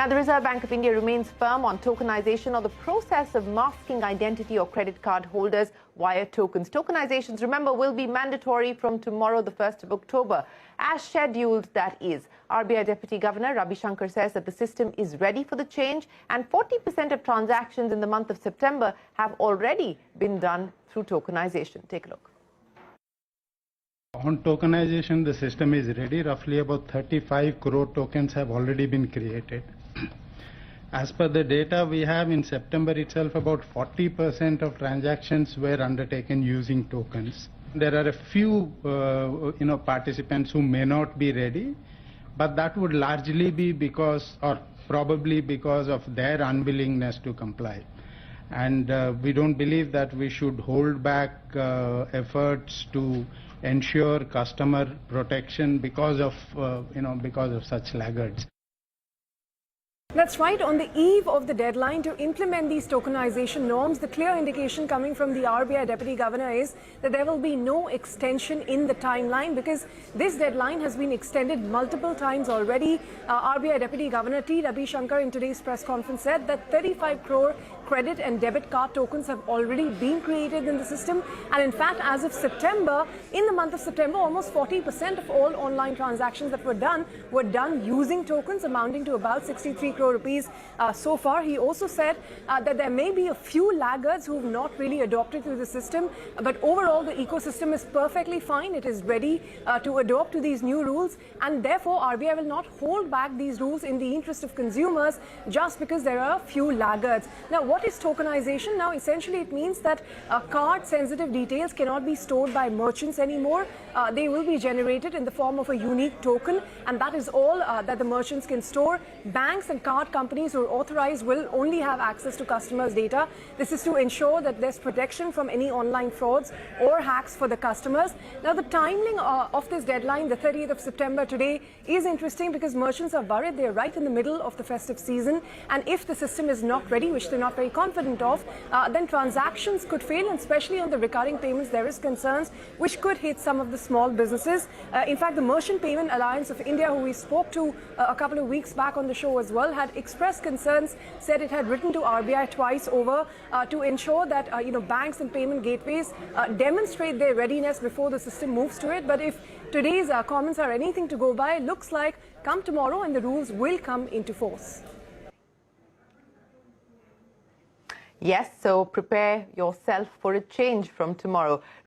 Now, the Reserve Bank of India remains firm on tokenization or the process of masking identity or credit card holders via tokens. Tokenizations, remember, will be mandatory from tomorrow, the 1st of October. As scheduled, that is. RBI Deputy Governor Ravi Shankar says that the system is ready for the change and 40% of transactions in the month of September have already been done through tokenization. Take a look. On tokenization, the system is ready. Roughly about 35 crore tokens have already been created. As per the data we have, in September itself, about 40% of transactions were undertaken using tokens. There are a few participants who may not be ready, but that would largely be because, or probably because of their unwillingness to comply. And we don't believe that we should hold back efforts to ensure customer protection because of such laggards. That's right. On the eve of the deadline to implement these tokenization norms, the clear indication coming from the RBI Deputy Governor is that there will be no extension in the timeline, because this deadline has been extended multiple times already. RBI Deputy Governor T. Ravi Shankar in today's press conference said that 35 crore credit and debit card tokens have already been created in the system. And in fact, as of September, in the month of September, almost 40% of all online transactions that were done using tokens, amounting to about 63 crore rupees so far. He also said that there may be a few laggards who have not really adopted to the system, but overall the ecosystem is perfectly fine. It is ready to adopt to these new rules, and therefore RBI will not hold back these rules in the interest of consumers just because there are a few laggards. Now, what is tokenization? Now, essentially it means that card-sensitive details cannot be stored by merchants anymore. They will be generated in the form of a unique token, and that is all that the merchants can store. Banks and card companies who are authorized will only have access to customers' data. This is to ensure that there's protection from any online frauds or hacks for the customers. Now, the timing of this deadline, the 30th of September today, is interesting because merchants are worried. They're right in the middle of the festive season, and if the system is not ready, which they're not very confident of, then transactions could fail, and especially on the recurring payments, there is concerns which could hit some of the small businesses. In fact, the Merchant Payment Alliance of India, who we spoke to a couple of weeks back on the show as well, had expressed concerns, said it had written to RBI twice over to ensure that banks and payment gateways demonstrate their readiness before the system moves to it. But if today's comments are anything to go by, it looks like come tomorrow and the rules will come into force. Yes, so prepare yourself for a change from tomorrow.